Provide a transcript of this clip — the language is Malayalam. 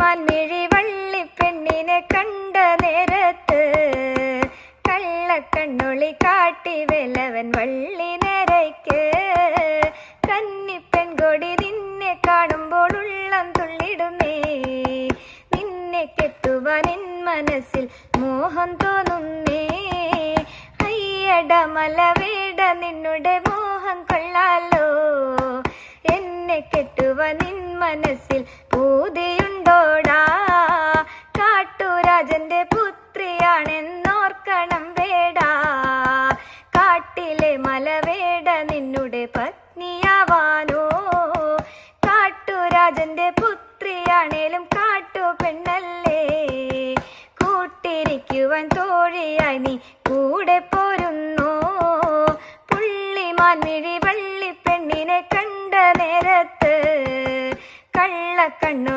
മാൻമിഴി വള്ളിപ്പെണ്ണിനെ കണ്ട നേരത്ത് കള്ളക്കണ്ണൊളി കാട്ടി വേലവൻ വള്ളി നേരയ്ക്ക്. കന്നിപ്പെൺകൊടി നിന്നെ കാണുമ്പോൾ ഉള്ളം തുള്ളിടുന്നേ, നിന്നെ കെട്ടുവാൻ എൻ മനസ്സിൽ മോഹം തോന്നുന്നേ. അയ്യട മലവേട നിന്നുടെ മോഹം കൊള്ളാലോ, എന്നെ കെട്ടുവാൻ നിൻ മനസ്സിൽ പൂതിയുണ്ടോടാ. കാട്ടുരാജന്റെ പുത്രിയാണെന്നോർക്കണം വേടാ, കാട്ടിലെ മലവേട നിന്നുടെ പത്നിയാവാനോ. കാട്ടുരാജന്റെ പുത്രിയാണേലും കാട്ടു പെണ്ണല്ലേ, കൂട്ടിരിക്കുവാൻ തോഴിയായി നീ കൂടെ പോരുന്നോ. പുള്ളിമാൻമിഴി വള്ളിപ്പെണ്ണിനെ കണ്ട നേരത്ത് കള്ളക്കണ്ണൊളി